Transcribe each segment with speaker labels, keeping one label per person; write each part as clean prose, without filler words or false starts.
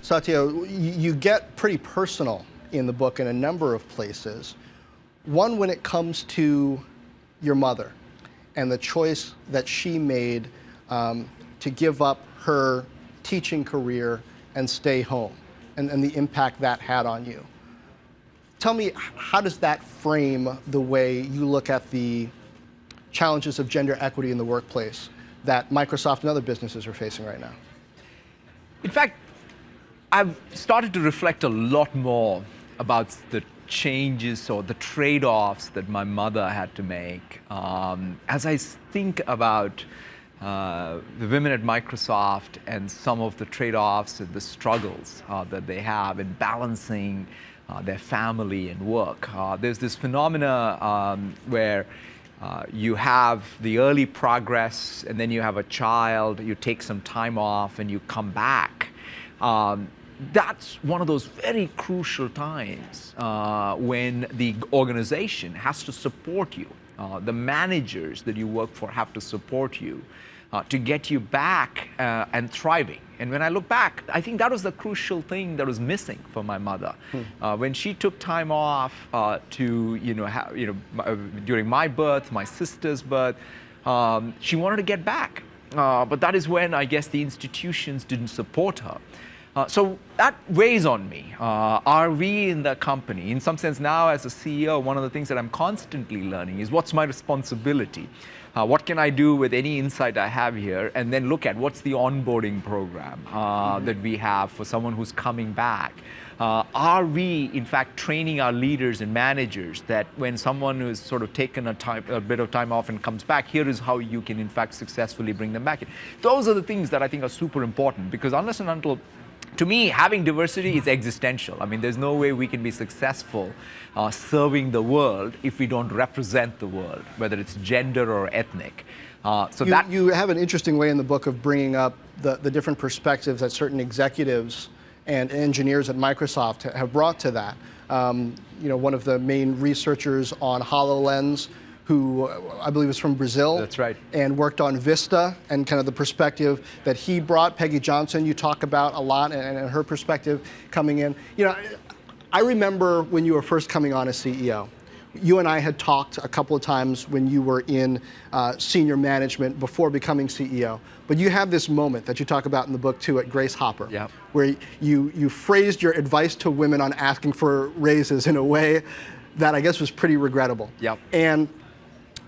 Speaker 1: Satya, you get pretty personal in the book in a number of places. One, when it comes to your mother and the choice that she made to give up her teaching career and stay home, and the impact that had on you. Tell me, how does that frame the way you look at the challenges of gender equity in the workplace that Microsoft and other businesses are facing right now?
Speaker 2: In fact, I've started to reflect a lot more about the changes or the trade-offs that my mother had to make. As I think about the women at Microsoft and some of the trade-offs and the struggles that they have in balancing their family and work. There's this phenomena where you have the early progress and then you have a child, you take some time off and you come back. That's one of those very crucial times when the organization has to support you. The managers that you work for have to support you to get you back and thriving. And when I look back, I think that was the crucial thing that was missing for my mother. When she took time off during my birth, my sister's birth, she wanted to get back. But that is when I guess the institutions didn't support her. So that weighs on me. Are we in the company? In some sense now as a CEO, one of the things that I'm constantly learning is what's my responsibility? What can I do with any insight I have here? And then look at what's the onboarding program that we have for someone who's coming back. Are we, in fact, training our leaders and managers that when someone who's sort of taken a bit of time off and comes back, here is how you can, in fact, successfully bring them back in. Those are the things that I think are super important, because unless and until, to me, having diversity is existential. I mean, there's no way we can be successful serving the world if we don't represent the world, whether it's gender or ethnic.
Speaker 1: You have an interesting way in the book of bringing up the different perspectives that certain executives and engineers at Microsoft have brought to that. One of the main researchers on HoloLens, who I believe is from Brazil.
Speaker 2: That's right.
Speaker 1: And worked on Vista, and kind of the perspective that he brought. Peggy Johnson, you talk about a lot, and her perspective coming in. I remember when you were first coming on as CEO, you and I had talked a couple of times when you were in senior management before becoming CEO. But you have this moment that you talk about in the book too at Grace Hopper,
Speaker 2: yep,
Speaker 1: where you phrased your advice to women on asking for raises in a way that I guess was pretty regrettable.
Speaker 2: Yep.
Speaker 1: And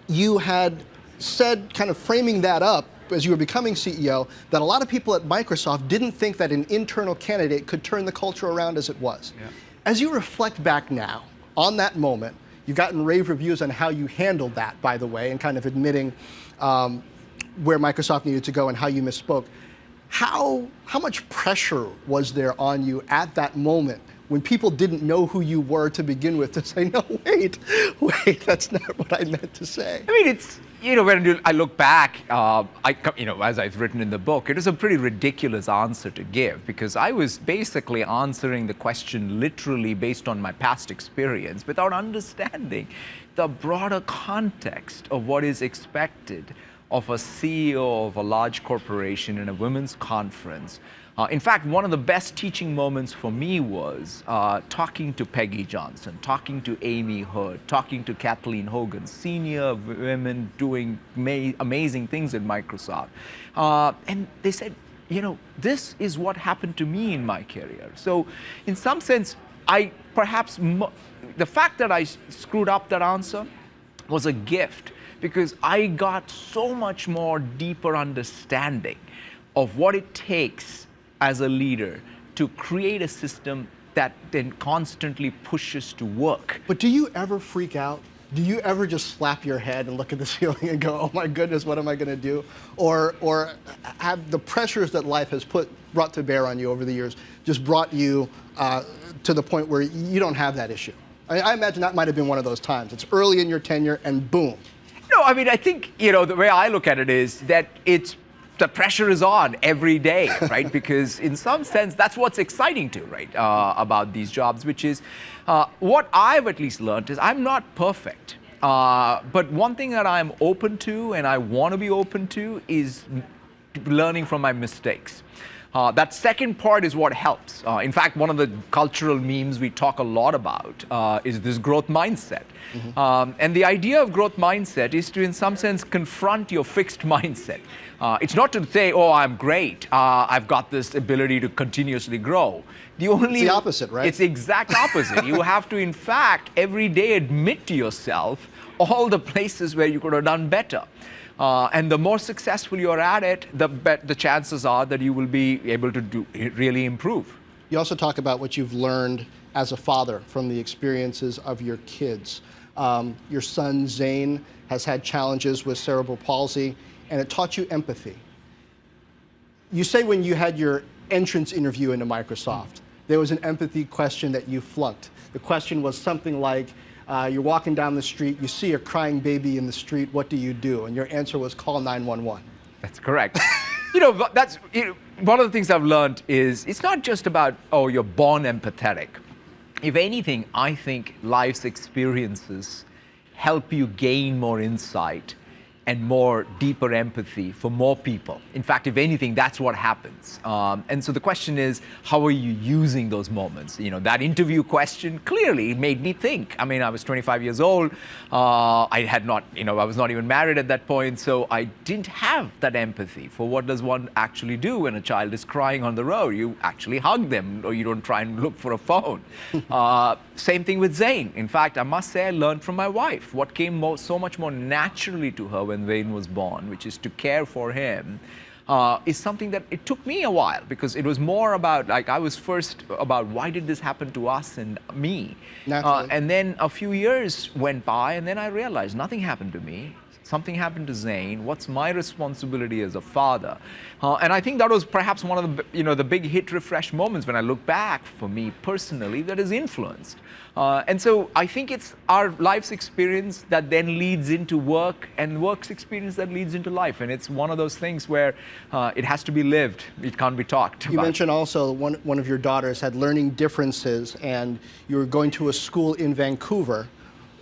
Speaker 1: you had said, kind of framing that up as you were becoming CEO, that a lot of people at Microsoft didn't think that an internal candidate could turn the culture around as it was.
Speaker 2: Yeah.
Speaker 1: As you reflect back now on that moment, you've gotten rave reviews on how you handled that, by the way, and kind of admitting where Microsoft needed to go and how you misspoke. How much pressure was there on you at that moment when people didn't know who you were to begin with to say, no, wait, that's not what I meant to say?
Speaker 2: I mean, it's, when I look back, as I've written in the book, it was a pretty ridiculous answer to give, because I was basically answering the question literally based on my past experience without understanding the broader context of what is expected of a CEO of a large corporation in a women's conference. In fact, one of the best teaching moments for me was talking to Peggy Johnson, talking to Amy Hood, talking to Kathleen Hogan, senior women doing amazing things at Microsoft. And they said, this is what happened to me in my career. So in some sense, the fact that I screwed up that answer was a gift, because I got so much more deeper understanding of what it takes as a leader to create a system that then constantly pushes to work.
Speaker 1: But do you ever freak out? Do you ever just slap your head and look at the ceiling and go, oh my goodness, what am I going to do? Or have the pressures that life has brought to bear on you over the years just brought you to the point where you don't have that issue? I imagine that might have been one of those times. It's early in your tenure and boom.
Speaker 2: No, I mean, I think, the way I look at it is that the pressure is on every day, right? Because in some sense, that's what's exciting too, right, about these jobs, which is what I've at least learned is I'm not perfect. But one thing that I'm open to and I want to be open to is learning from my mistakes. That second part is what helps. In fact, one of the cultural memes we talk a lot about is this growth mindset. And the idea of growth mindset is to, in some sense, confront your fixed mindset. It's not to say, oh, I'm great. I've got this ability to continuously grow.
Speaker 1: It's the opposite, right?
Speaker 2: It's the exact opposite. You have to, in fact, every day admit to yourself all the places where you could have done better. And the more successful you're at it, the chances are that you will be able to really improve.
Speaker 1: You also talk about what you've learned as a father from the experiences of your kids. Your son, Zane, has had challenges with cerebral palsy, and it taught you empathy. You say when you had your entrance interview into Microsoft, there was an empathy question that you flunked. The question was something like, you're walking down the street, you see a crying baby in the street, what do you do? And your answer was call 911.
Speaker 2: That's correct. That's one of the things I've learned is it's not just about, oh, you're born empathetic. If anything, I think life's experiences help you gain more insight and more deeper empathy for more people. In fact, if anything, that's what happens. And so the question is, how are you using those moments? That interview question clearly made me think. I mean, I was 25 years old. I was not even married at that point. So I didn't have that empathy for what does one actually do when a child is crying on the road. You actually hug them, or you don't try and look for a phone. Same thing with Zane. In fact, I must say I learned from my wife. What came so much more naturally to her when Zane was born, which is to care for him, is something that it took me a while, because it was more about, I was first about why did this happen to us and me? And then a few years went by, and then I realized nothing happened to me. Something happened to Zane. What's my responsibility as a father? And I think that was perhaps one of the big hit refresh moments when I look back for me personally that has influenced. And so I think it's our life's experience that then leads into work, and work's experience that leads into life. And it's one of those things where it has to be lived. It can't be talked about.
Speaker 1: You mentioned also one of your daughters had learning differences, and you were going to a school in Vancouver,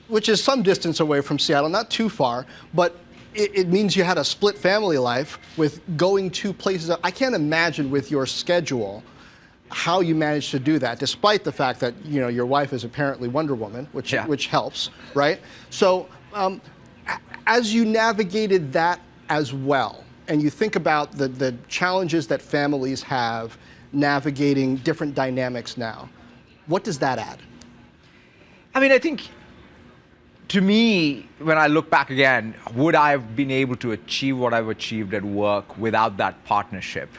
Speaker 1: which is some distance away from Seattle, not too far, but it means you had a split family life with going to places. I can't imagine with your schedule how you managed to do that, despite the fact that your wife is apparently Wonder Woman, which helps, right? So as you navigated that as well, and you think about the challenges that families have navigating different dynamics now, what does that add?
Speaker 2: I mean, I think, to me, when I look back again, would I have been able to achieve what I've achieved at work without that partnership?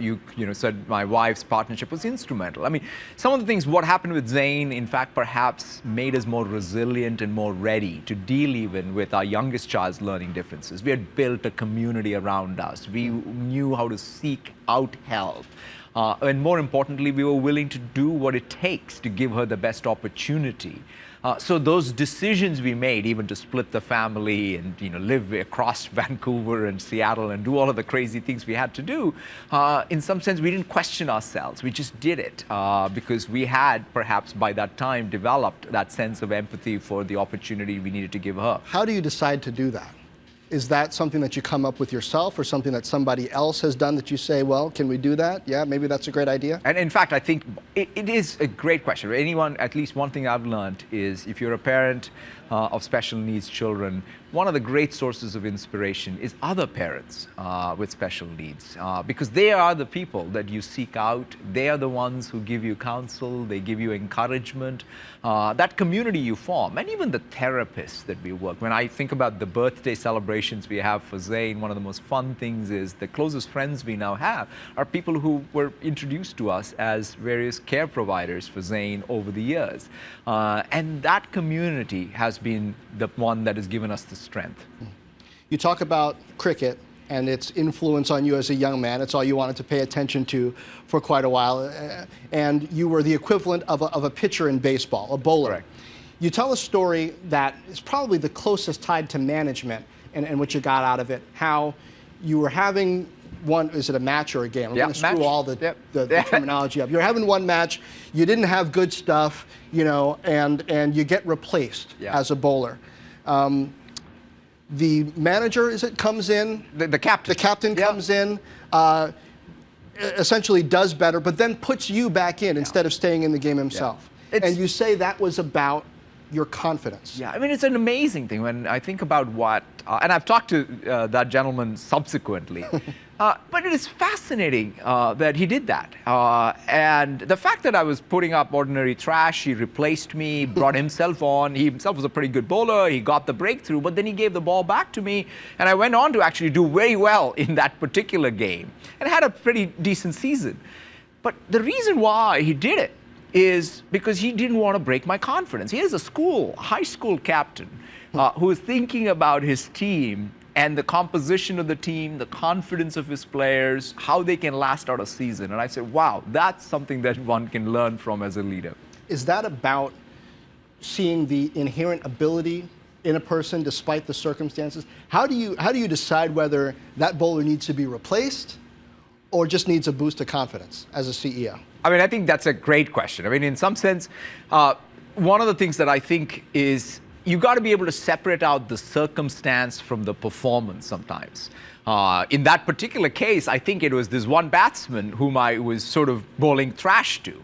Speaker 2: You said my wife's partnership was instrumental. I mean, some of the things, what happened with Zane, in fact, perhaps made us more resilient and more ready to deal even with our youngest child's learning differences. We had built a community around us. We knew how to seek out help. And more importantly, we were willing to do what it takes to give her the best opportunity. So those decisions we made, even to split the family and live across Vancouver and Seattle and do all of the crazy things we had to do, in some sense we didn't question ourselves. We just did it because we had perhaps by that time developed that sense of empathy for the opportunity we needed to give her.
Speaker 1: How do you decide to do that? Is that something that you come up with yourself, or something that somebody else has done that you say, well, can we do that? Yeah, maybe that's a great idea.
Speaker 2: And in fact, I think it is a great question. Anyone, at least one thing I've learned is if you're a parent of special needs children, one of the great sources of inspiration is other parents with special needs, because they are the people that you seek out. They are the ones who give you counsel, they give you encouragement, that community you form, and even the therapists that we work. When I think about the birthday celebrations we have for Zane, one of the most fun things is the closest friends we now have are people who were introduced to us as various care providers for Zane over the years. And that community has been the one that has given us the strength.
Speaker 1: You talk about cricket and its influence on you as a young man. It's all you wanted to pay attention to for quite a while. And you were the equivalent of a pitcher in baseball, a bowler.
Speaker 2: Correct.
Speaker 1: You tell a story that is probably the closest tied to management and what you got out of it, how you were having one, is it a match or a game? I'm going to screw all the terminology up. You're having one match, you didn't have good stuff, and you get replaced as a bowler. The manager, comes in.
Speaker 2: The captain.
Speaker 1: The captain comes in. essentially does better, but then puts you back in instead of staying in the game himself. And you say that was about your confidence.
Speaker 2: Yeah, I mean, it's an amazing thing when I think about what, and I've talked to that gentleman subsequently, but it is fascinating that he did that. And the fact that I was putting up ordinary trash, he replaced me, brought himself on. He himself was a pretty good bowler. He got the breakthrough, but then he gave the ball back to me, and I went on to actually do very well in that particular game and had a pretty decent season. But the reason why he did it is because he didn't want to break my confidence. He is a high school captain who is thinking about his team and the composition of the team, the confidence of his players, how they can last out a season. And I said, wow, that's something that one can learn from as a leader.
Speaker 1: Is that about seeing the inherent ability in a person despite the circumstances? How do you decide whether that bowler needs to be replaced or just needs a boost of confidence as a CEO?
Speaker 2: I mean, I think that's a great question. I mean, in some sense, one of the things that I think is you got to be able to separate out the circumstance from the performance sometimes. In that particular case, I think it was this one batsman whom I was sort of bowling trash to.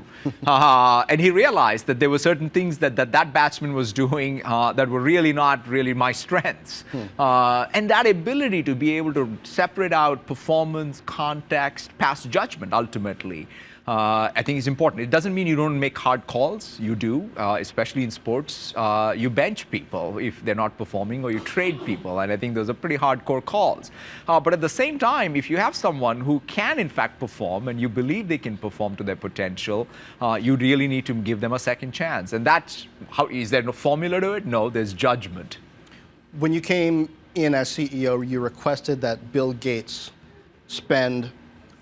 Speaker 2: And he realized that there were certain things that batsman was doing that were really not really my strengths. And that ability to be able to separate out performance, context, past judgment ultimately, I think is important. It doesn't mean you don't make hard calls. You do, especially in sports. You bench people if they're not performing, or you trade people. And I think those are pretty hardcore calls. But at the same time, if you have someone who can in fact perform and you believe they can perform to their potential, you really need to give them a second chance. And that's how, is there no formula to it? No, there's judgment.
Speaker 1: When you came in as CEO, you requested that Bill Gates spend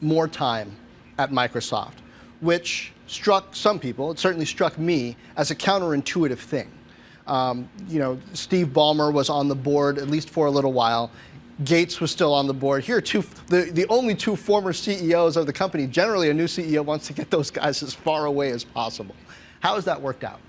Speaker 1: more time at Microsoft, which struck some people, it certainly struck me, as a counterintuitive thing. Steve Ballmer was on the board, at least for a little while. Gates was still on the board. Here are the only two former CEOs of the company. Generally, a new CEO wants to get those guys as far away as possible. How has that worked out?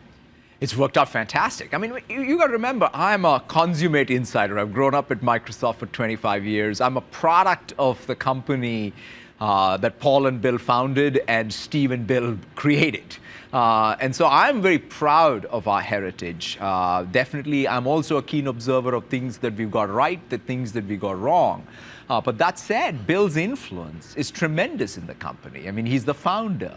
Speaker 2: It's worked out fantastic. I mean, you got to remember, I'm a consummate insider. I've grown up at Microsoft for 25 years. I'm a product of the company that Paul and Bill founded and Steve and Bill created. And so I'm very proud of our heritage. Definitely, I'm also a keen observer of things that we've got right, the things that we got wrong. But that said, Bill's influence is tremendous in the company. I mean, he's the founder.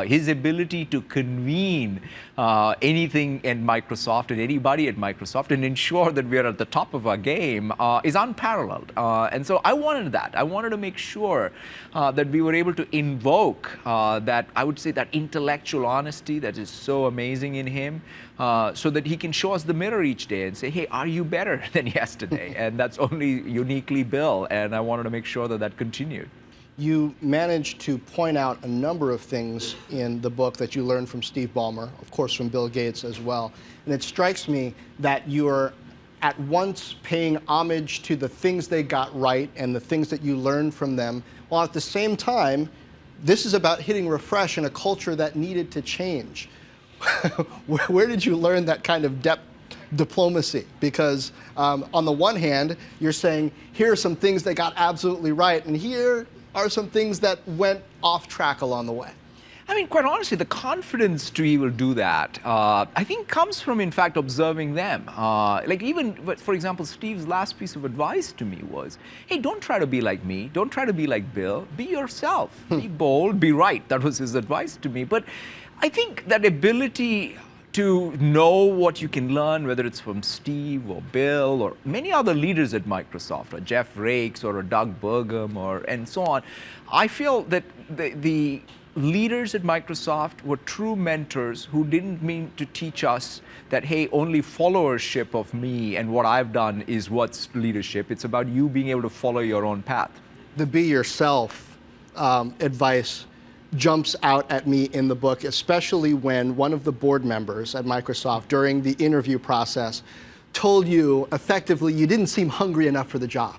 Speaker 2: His ability to convene anything in Microsoft and anybody at Microsoft and ensure that we are at the top of our game is unparalleled. And so I wanted that. I wanted to make sure that we were able to invoke that, I would say, that intellectual honesty that is so amazing in him, so that he can show us the mirror each day and say, hey, are you better than yesterday? And that's only uniquely Bill. And I wanted to make sure that that continued.
Speaker 1: You managed to point out a number of things in the book that you learned from Steve Ballmer, of course from Bill Gates as well. And it strikes me that you're at once paying homage to the things they got right and the things that you learned from them, while at the same time, this is about hitting refresh in a culture that needed to change. Where did you learn that kind of depth diplomacy? Because on the one hand, you're saying, here are some things they got absolutely right, and here are some things that went off track along the way.
Speaker 2: I mean, quite honestly, the confidence to be able to do that, I think comes from, in fact, observing them. Like even, for example, Steve's last piece of advice to me was, hey, don't try to be like me. Don't try to be like Bill. Be yourself. Be bold. Be right. That was his advice to me. But I think that ability to know what you can learn, whether it's from Steve or Bill or many other leaders at Microsoft, or Jeff Rakes or a Doug Burgum and so on, I feel that the leaders at Microsoft were true mentors who didn't mean to teach us that, hey, only followership of me and what I've done is what's leadership. It's about you being able to follow your own path.
Speaker 1: The be yourself advice jumps out at me in the book, especially when one of the board members at Microsoft during the interview process told you effectively you didn't seem hungry enough for the job.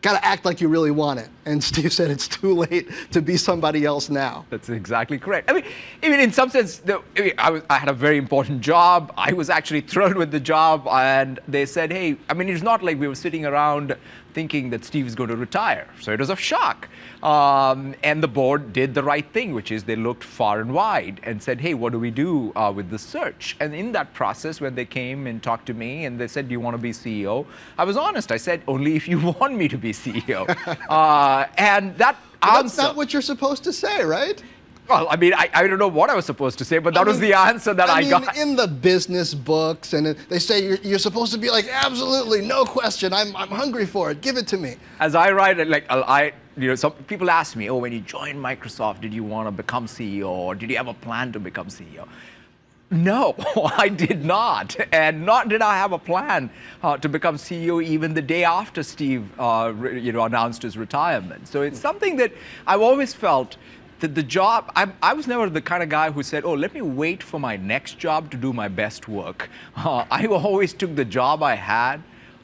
Speaker 1: Got to act like you really want it. And Steve said it's too late to be somebody else now.
Speaker 2: That's exactly correct. I mean, in some sense, I had a very important job. I was actually thrilled with the job, and they said, hey, I mean, it's not like we were sitting around thinking that Steve is going to retire. So it was a shock. And the board did the right thing, which is they looked far and wide and said, hey, what do we do with the search? And in that process, when they came and talked to me and they said, do you want to be CEO? I was honest. I said, only if you want me to be CEO. And that answer...
Speaker 1: That's not what you're supposed to say, right?
Speaker 2: Well, I mean, I don't know what I was supposed to say, but that was the answer that I got.
Speaker 1: In the business books, and they say you're supposed to be like, absolutely, no question, I'm hungry for it, give it to me.
Speaker 2: As I write it, like, some people ask me, oh, when you joined Microsoft, did you want to become CEO, or did you have a plan to become CEO? No, I did not, and not did I have a plan to become CEO even the day after Steve, announced his retirement. So it's something that I've always felt that the job, I was never the kind of guy who said, oh, let me wait for my next job to do my best work. I always took the job I had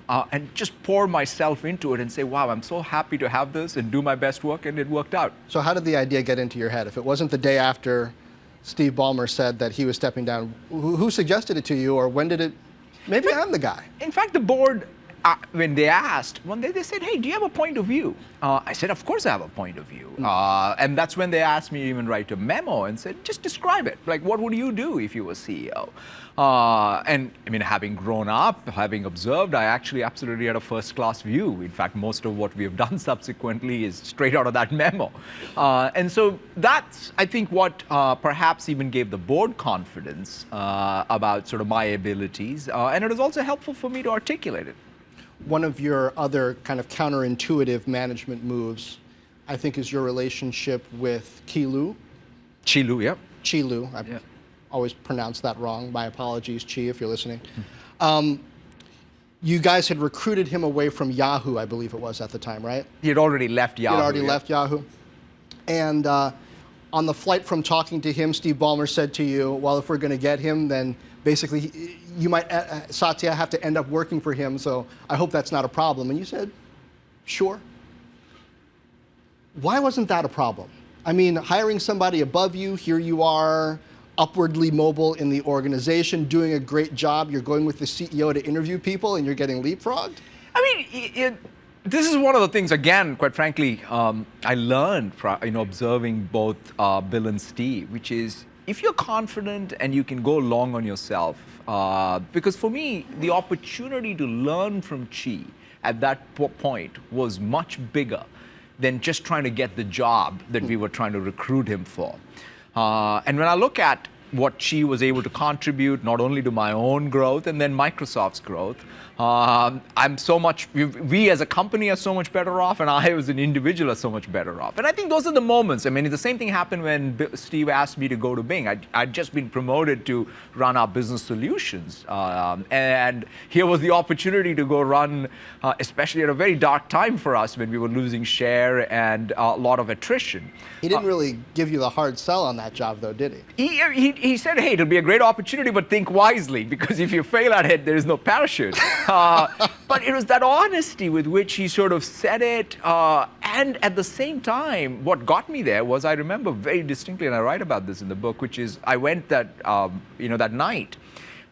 Speaker 2: and just pour myself into it and say, wow, I'm so happy to have this and do my best work, and it worked out.
Speaker 1: So how did the idea get into your head? If it wasn't the day after Steve Ballmer said that he was stepping down, who suggested it to you, or when did it, maybe I'm the guy?
Speaker 2: In fact, the board, when they asked, one day they said, hey, do you have a point of view? I said, of course I have a point of view. And that's when they asked me to even write a memo and said, just describe it. Like, what would you do if you were CEO? And I mean, having grown up, having observed, I actually absolutely had a first-class view. In fact, most of what we have done subsequently is straight out of that memo. And so that's, I think, what perhaps even gave the board confidence about sort of my abilities. And it was also helpful for me to articulate it.
Speaker 1: One of your other kind of counterintuitive management moves, I think, is your relationship with Chi-Lu.
Speaker 2: Chi-Lu, yeah.
Speaker 1: Chi-Lu. I always pronounced that wrong. My apologies, Chi, if you're listening. You guys had recruited him away from Yahoo, I believe it was at the time, right?
Speaker 2: He had already left Yahoo.
Speaker 1: He had already left Yahoo. And on the flight from talking to him, Steve Ballmer said to you, well, if we're going to get him, then basically you might, Satya, have to end up working for him, so I hope that's not a problem. And you said, sure. Why wasn't that a problem? I mean, hiring somebody above you, here you are, upwardly mobile in the organization, doing a great job. You're going with the CEO to interview people, and you're getting leapfrogged?
Speaker 2: I mean, this is one of the things, again, quite frankly, I learned from observing both Bill and Steve, which is if you're confident and you can go long on yourself, because for me, the opportunity to learn from Chi at that point was much bigger than just trying to get the job that we were trying to recruit him for. And when I look at what Chi was able to contribute, not only to my own growth and then Microsoft's growth, I'm so much, we as a company are so much better off, and I as an individual are so much better off. And I think those are the moments. I mean, the same thing happened when Steve asked me to go to Bing. I'd just been promoted to run our business solutions. And here was the opportunity to go run, especially at a very dark time for us when we were losing share and a lot of attrition.
Speaker 1: He didn't really give you the hard sell on that job, though, did he?
Speaker 2: He said, hey, it'll be a great opportunity, but think wisely, because if you fail at it, there is no parachute. But it was that honesty with which he sort of said it. And at the same time, what got me there was, I remember very distinctly, and I write about this in the book, which is I went that night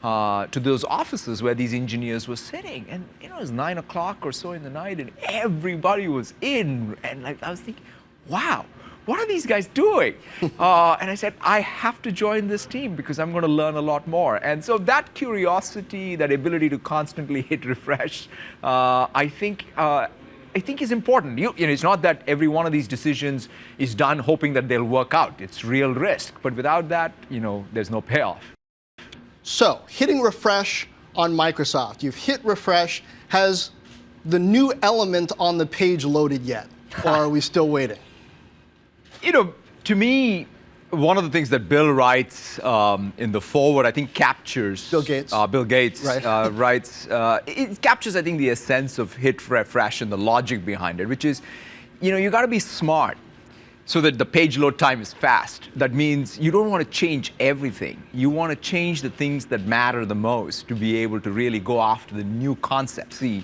Speaker 2: to those offices where these engineers were sitting. And it was 9 o'clock or so in the night, and everybody was in. And like I was thinking, wow, what are these guys doing? And I said, I have to join this team because I'm going to learn a lot more. And so that curiosity, that ability to constantly hit refresh, I think is important. It's not that every one of these decisions is done hoping that they'll work out. It's real risk. But without that, there's no payoff.
Speaker 1: So, hitting refresh on Microsoft. You've hit refresh. Has the new element on the page loaded yet? Or are we still waiting?
Speaker 2: To me, one of the things that Bill writes in the foreword, I think, captures...
Speaker 1: Bill Gates.
Speaker 2: Bill Gates
Speaker 1: right.
Speaker 2: writes... it captures, I think, the essence of hit refresh and the logic behind it, which is, you got to be smart so that the page load time is fast. That means you don't want to change everything. You want to change the things that matter the most to be able to really go after the new concepts. See,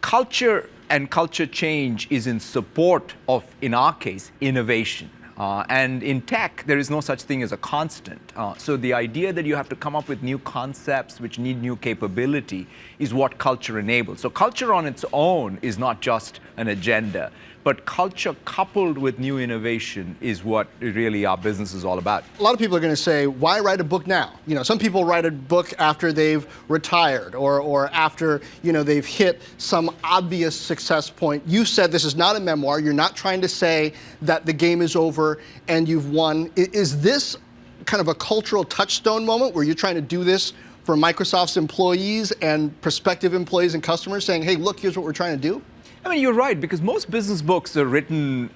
Speaker 2: culture and culture change is in support of, in our case, innovation. And in tech, there is no such thing as a constant. So the idea that you have to come up with new concepts which need new capability is what culture enables. So culture on its own is not just an agenda, but culture coupled with new innovation is what really our business is all about.
Speaker 1: A lot of people are going to say, why write a book now? You know, some people write a book after they've retired or after, you know, they've hit some obvious success point. You said this is not a memoir. You're not trying to say that the game is over and you've won. Is this kind of a cultural touchstone moment where you're trying to do this for Microsoft's employees and prospective employees and customers, saying, hey, look, here's what we're trying to do?
Speaker 2: I mean, you're right, because most business books are written,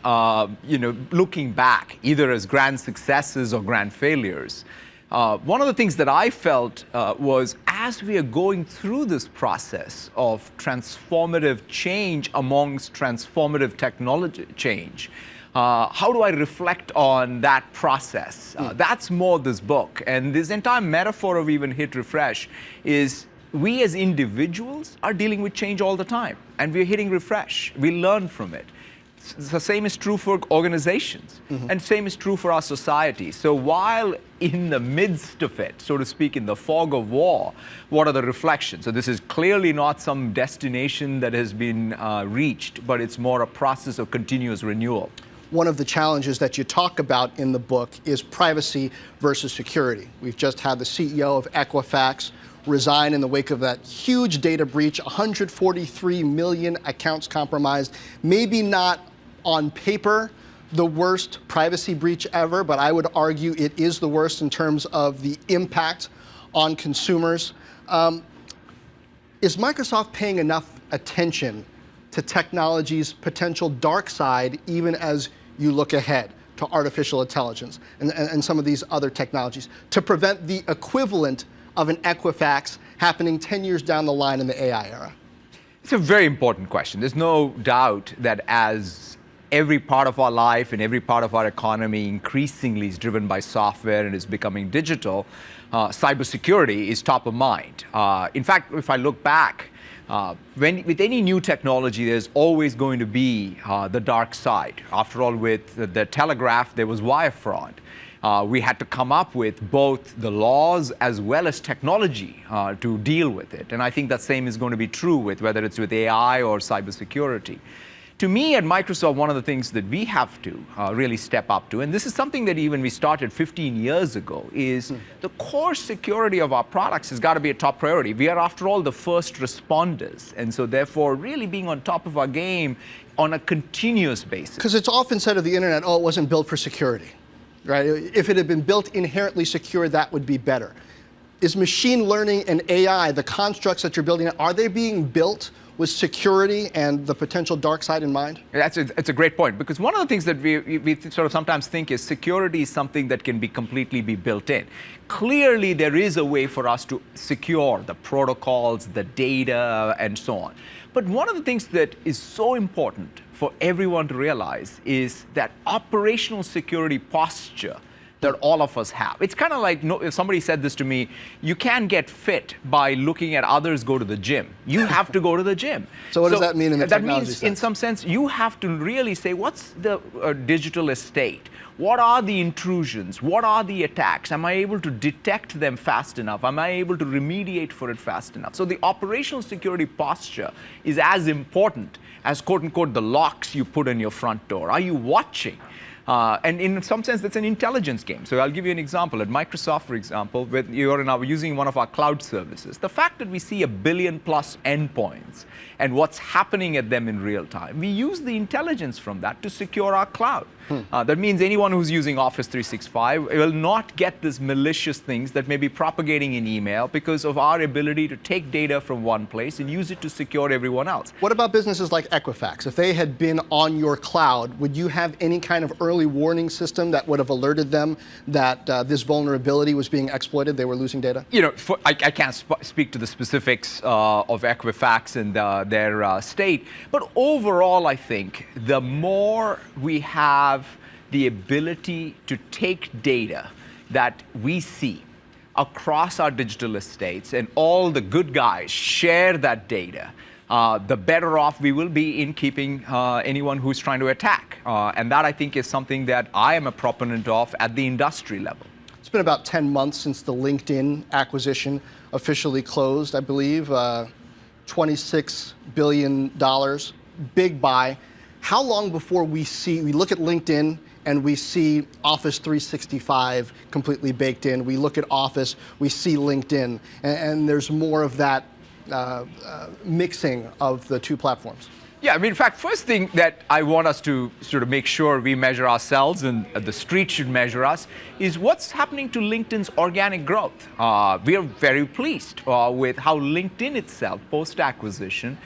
Speaker 2: looking back, either as grand successes or grand failures. One of the things that I felt was, as we are going through this process of transformative change amongst transformative technology change, how do I reflect on that process? That's more this book. And this entire metaphor of even hit refresh is, we as individuals are dealing with change all the time, and we're hitting refresh. We learn from it. The same is true for organizations, and same is true for our society. So while in the midst of it, so to speak, in the fog of war, what are the reflections? So this is clearly not some destination that has been reached, but it's more a process of continuous renewal.
Speaker 1: One of the challenges that you talk about in the book is privacy versus security. We've just had the CEO of Equifax resign in the wake of that huge data breach, 143 million accounts compromised. Maybe not on paper the worst privacy breach ever, but I would argue it is the worst in terms of the impact on consumers. Is Microsoft paying enough attention to technology's potential dark side, even as you look ahead to artificial intelligence and some of these other technologies, to prevent the equivalent of an Equifax happening 10 years down the line in the AI era?
Speaker 2: It's a very important question. There's no doubt that as every part of our life and every part of our economy increasingly is driven by software and is becoming digital, cybersecurity is top of mind. In fact, if I look back, with any new technology, there's always going to be the dark side. After all, with the telegraph, there was wire fraud. We had to come up with both the laws as well as technology to deal with it. And I think that same is going to be true with whether it's with AI or cybersecurity. To me, at Microsoft, one of the things that we have to really step up to, and this is something that even we started 15 years ago, is the core security of our products has got to be a top priority. We are, after all, the first responders. And so therefore, really being on top of our game on a continuous basis.
Speaker 1: Because it's often said of the internet, oh, it wasn't built for security. Right? If it had been built inherently secure, that would be better. Is machine learning and AI, the constructs that you're building, are they being built with security and the potential dark side in mind?
Speaker 2: It's a great point, because one of the things that we sort of sometimes think is security is something that can be completely built in. Clearly, there is a way for us to secure the protocols, the data, and so on. But one of the things that is so important for everyone to realize is that operational security posture that all of us have. It's kind of like, if somebody said this to me, you can't get fit by looking at others go to the gym. You have to go to the gym.
Speaker 1: So what does that mean in the technology sense?
Speaker 2: That means, in some sense, you have to really say, what's the digital estate? What are the intrusions? What are the attacks? Am I able to detect them fast enough? Am I able to remediate for it fast enough? So the operational security posture is as important as, quote unquote, the locks you put on your front door. Are you watching? And in some sense, that's an intelligence game. So I'll give you an example. At Microsoft, for example, when you're now using one of our cloud services, the fact that we see 1 billion plus endpoints and what's happening at them in real time, we use the intelligence from that to secure our cloud. That means anyone who's using Office 365 will not get these malicious things that may be propagating in email because of our ability to take data from one place and use it to secure everyone else.
Speaker 1: What about businesses like Equifax? If they had been on your cloud, would you have any kind of early warning system that would have alerted them that this vulnerability was being exploited, they were losing data?
Speaker 2: You know, I can't speak to the specifics of Equifax and their state, but overall, I think the more we have the ability to take data that we see across our digital estates and all the good guys share that data, the better off we will be in keeping anyone who's trying to attack. And that, I think, is something that I am a proponent of at the industry level.
Speaker 1: It's been about 10 months since the LinkedIn acquisition officially closed, I believe. $26 billion, big buy. How long before we look at LinkedIn and we see Office 365 completely baked in? We look at Office, we see LinkedIn, and there's more of that mixing of the two platforms.
Speaker 2: Yeah, I mean, in fact, first thing that I want us to sort of make sure we measure ourselves and the street should measure us is what's happening to LinkedIn's organic growth. We are very pleased with how LinkedIn itself, post-acquisition,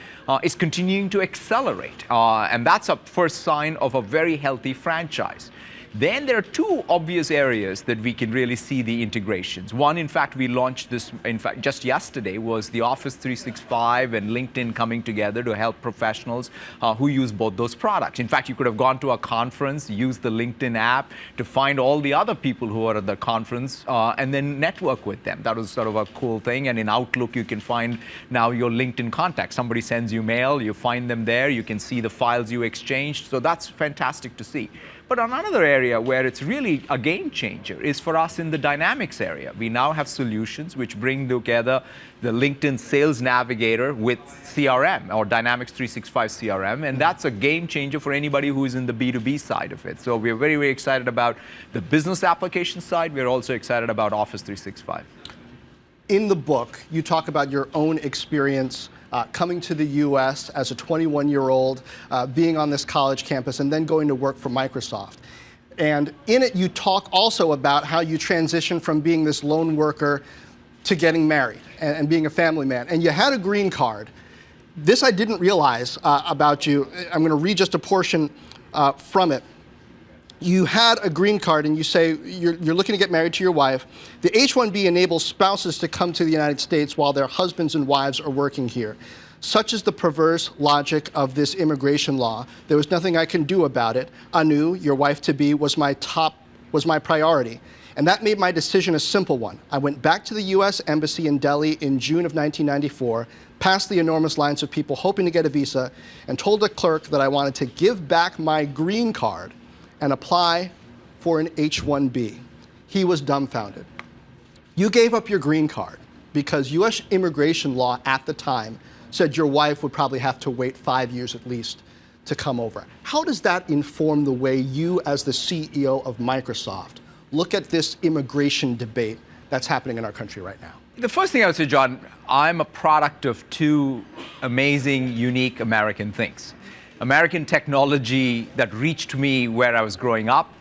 Speaker 2: is continuing to accelerate. And that's a first sign of a very healthy franchise. Then there are two obvious areas that we can really see the integrations. One, in fact, we launched this, in fact, just yesterday, was the Office 365 and LinkedIn coming together to help professionals who use both those products. In fact, you could have gone to a conference, used the LinkedIn app to find all the other people who are at the conference and then network with them. That was sort of a cool thing. And in Outlook, you can find now your LinkedIn contacts. Somebody sends you mail, you find them there, you can see the files you exchanged. So that's fantastic to see. But another area where it's really a game changer is for us in the Dynamics area. We now have solutions which bring together the LinkedIn Sales Navigator with CRM or Dynamics 365 CRM, and that's a game changer for anybody who is in the B2B side of it. So we're very, very excited about the business application side. We're also excited about Office 365.
Speaker 1: In the book, you talk about your own experience coming to the US as a 21-year-old, being on this college campus, and then going to work for Microsoft. And in it, you talk also about how you transitioned from being this lone worker to getting married and being a family man. And you had a green card. This I didn't realize about you. I'm going to read just a portion from it. You had a green card, and you say you're looking to get married to your wife. The H-1B enables spouses to come to the United States while their husbands and wives are working here. Such is the perverse logic of this immigration law. There was nothing I can do about it. Anu, your wife-to-be, was my priority. And that made my decision a simple one. I went back to the U.S. Embassy in Delhi in June of 1994, past the enormous lines of people hoping to get a visa, and told the clerk that I wanted to give back my green card and apply for an H-1B. He was dumbfounded. You gave up your green card because U.S. immigration law at the time said your wife would probably have to wait 5 years at least to come over. How does that inform the way you, as the CEO of Microsoft, look at this immigration debate that's happening in our country right now?
Speaker 2: The first thing I would say, John, I'm a product of two amazing, unique American things. American technology that reached me where I was growing up,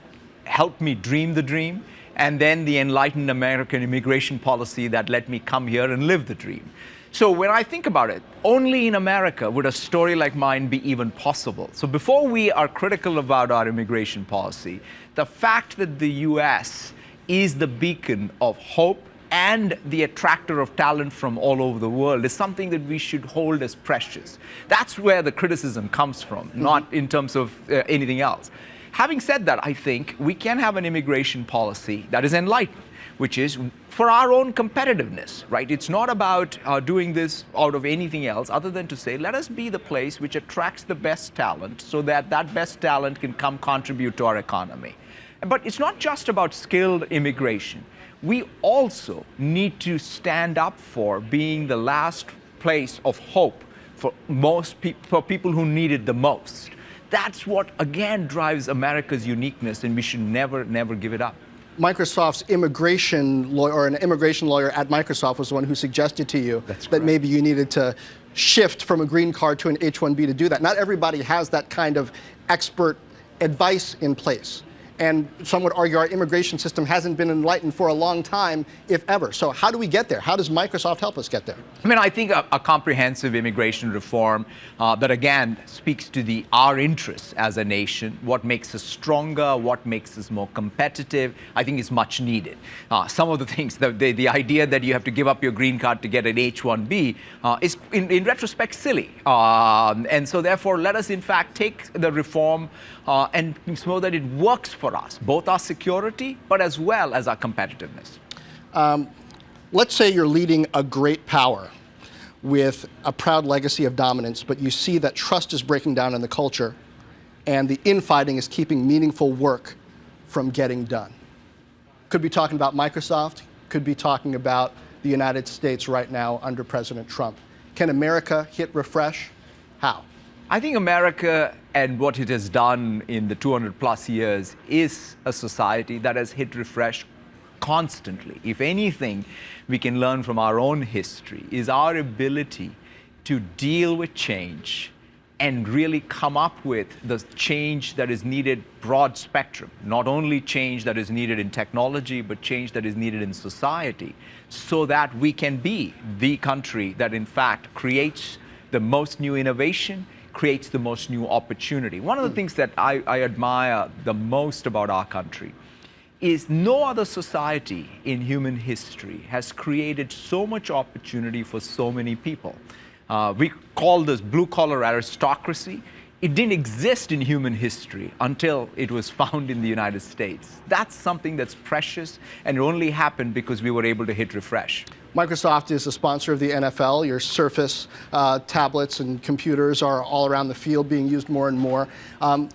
Speaker 2: helped me dream the dream, and then the enlightened American immigration policy that let me come here and live the dream. So when I think about it, only in America would a story like mine be even possible. So before we are critical about our immigration policy, the fact that the US is the beacon of hope and the attractor of talent from all over the world is something that we should hold as precious. That's where the criticism comes from, not in terms of anything else. Having said that, I think we can have an immigration policy that is enlightened, which is for our own competitiveness, right? It's not about doing this out of anything else other than to say, let us be the place which attracts the best talent so that that best talent can come contribute to our economy. But it's not just about skilled immigration. We also need to stand up for being the last place of hope for for people who need it the most. That's what, again, drives America's uniqueness, and we should never, never give it up.
Speaker 1: Microsoft's immigration lawyer, or an immigration lawyer at Microsoft, was the one who suggested to you that maybe you needed to shift from a green card to an H-1B to do that. Not everybody has that kind of expert advice in place. And some would argue our immigration system hasn't been enlightened for a long time, if ever. So how do we get there? How does Microsoft help us get there?
Speaker 2: I mean, I think a comprehensive immigration reform that, again, speaks to our interests as a nation, what makes us stronger, what makes us more competitive, I think is much needed. Some of the things, the idea that you have to give up your green card to get an H-1B is, in retrospect, silly. And so, therefore, let us, in fact, take the reform and so that it works for us, both our security, but as well as our competitiveness.
Speaker 1: Let's say you're leading a great power. with a proud legacy of dominance, but you see that trust is breaking down in the culture, and the infighting is keeping meaningful work from getting done. Could be talking about Microsoft, could be talking about the United States right now under President Trump. Can America hit refresh? How?
Speaker 2: I think America and what it has done in the 200 plus years is a society that has hit refresh constantly. If anything we can learn from our own history is our ability to deal with change and really come up with the change that is needed, broad spectrum, not only change that is needed in technology, but change that is needed in society, so that we can be the country that in fact creates the most new innovation, creates the most new opportunity. One of the things that I admire the most about our country is no other society in human history has created so much opportunity for so many people. We call this blue-collar aristocracy. It didn't exist in human history until it was found in the United States. That's something that's precious, and it only happened because we were able to hit refresh.
Speaker 1: Microsoft is a sponsor of the NFL. Your Surface tablets and computers are all around the field being used more and more.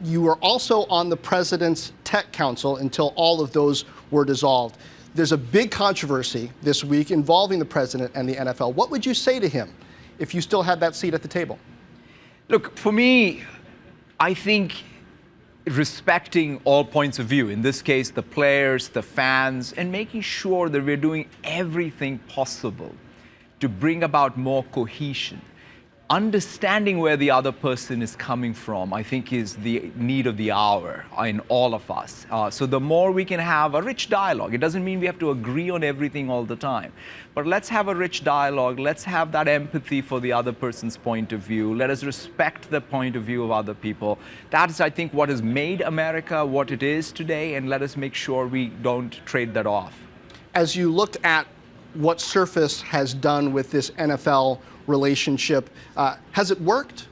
Speaker 1: You were also on the President's Tech Council until all of those were dissolved. There's a big controversy this week involving the President and the NFL. What would you say to him if you still had that seat at the table?
Speaker 2: Look, for me, I think respecting all points of view, in this case, the players, the fans, and making sure that we're doing everything possible to bring about more cohesion. Understanding where the other person is coming from, I think, is the need of the hour in all of us. So the more we can have a rich dialogue, it doesn't mean we have to agree on everything all the time, but let's have a rich dialogue. Let's have that empathy for the other person's point of view. Let us respect the point of view of other people. That is, I think, what has made America what it is today, and let us make sure we don't trade that off.
Speaker 1: As you looked at what Surface has done with this NFL relationship, has it worked?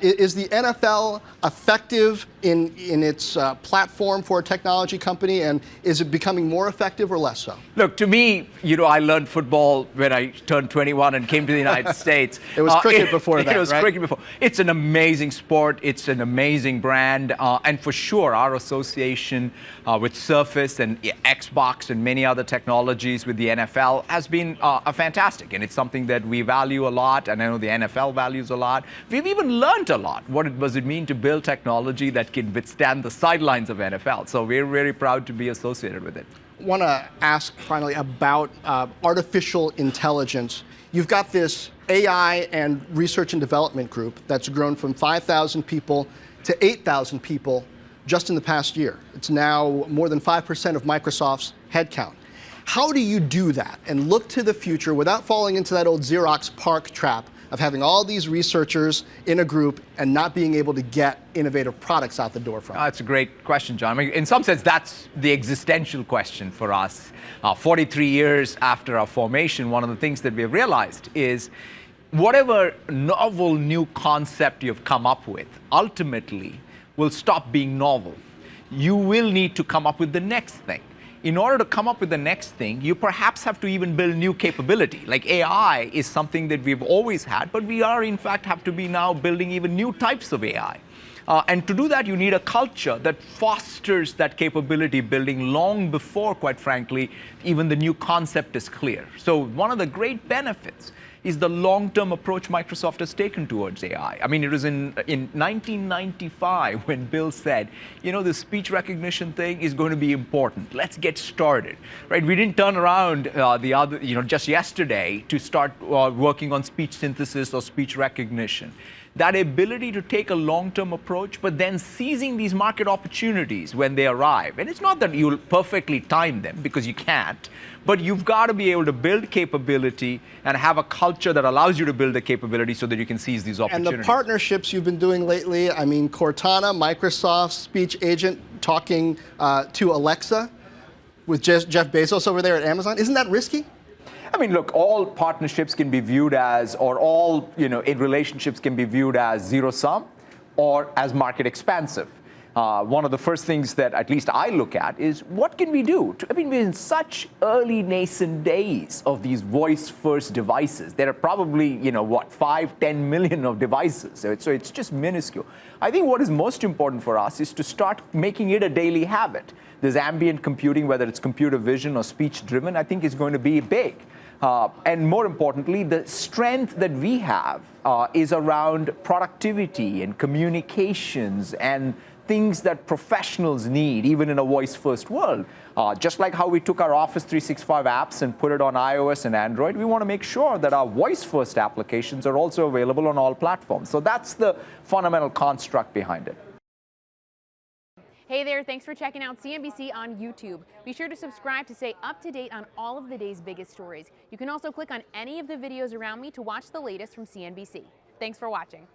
Speaker 1: Is the NFL effective in its platform for a technology company, and is it becoming more effective or less so?
Speaker 2: Look, to me, I learned football when I turned 21 and came to the United States.
Speaker 1: It was cricket before that,
Speaker 2: It was
Speaker 1: right?
Speaker 2: cricket before. It's an amazing sport. It's an amazing brand. And for sure, our association with Surface and Xbox and many other technologies with the NFL has been fantastic. And it's something that we value a lot, and I know the NFL values a lot. We've even learned a lot. What does it mean to build technology that can withstand the sidelines of NFL? So we're very proud to be associated with it.
Speaker 1: I want to ask finally about artificial intelligence. You've got this AI and research and development group that's grown from 5,000 people to 8,000 people just in the past year. It's now more than 5% of Microsoft's headcount. How do you do that and look to the future without falling into that old Xerox PARC trap of having all these researchers in a group and not being able to get innovative products out the door from?
Speaker 2: That's a great question, John. I mean, in some sense, that's the existential question for us. 43 years after our formation, one of the things that we have realized is whatever novel new concept you've come up with ultimately will stop being novel. You will need to come up with the next thing. In order to come up with the next thing, you perhaps have to even build new capability. Like AI is something that we've always had, but we are in fact have to be now building even new types of AI. And to do that, you need a culture that fosters that capability building long before, quite frankly, even the new concept is clear. So one of the great benefits is the long-term approach Microsoft has taken towards AI. I mean, it was in 1995 when Bill said, the speech recognition thing is going to be important. Let's get started, right? We didn't turn around just yesterday to start working on speech synthesis or speech recognition. That ability to take a long-term approach, but then seizing these market opportunities when they arrive. And it's not that you'll perfectly time them, because you can't, but you've got to be able to build capability and have a culture that allows you to build the capability so that you can seize these opportunities.
Speaker 1: And the partnerships you've been doing lately, I mean, Cortana, Microsoft's speech agent talking to Alexa with Jeff Bezos over there at Amazon, isn't that risky?
Speaker 2: I mean, look, all partnerships can be viewed as, or all relationships can be viewed as zero-sum or as market expansive. one of the first things that at least I look at is what can we do? We're in such early nascent days of these voice-first devices. There are probably, 5, 10 million of devices. So it's just minuscule. I think what is most important for us is to start making it a daily habit. This ambient computing, whether it's computer vision or speech-driven, I think is going to be big. And more importantly, the strength that we have is around productivity and communications and things that professionals need, even in a voice-first world. Just like how we took our Office 365 apps and put it on iOS and Android, we want to make sure that our voice-first applications are also available on all platforms. So that's the fundamental construct behind it.
Speaker 3: Hey there, thanks for checking out CNBC on YouTube. Be sure to subscribe to stay up to date on all of the day's biggest stories. You can also click on any of the videos around me to watch the latest from CNBC. Thanks for watching.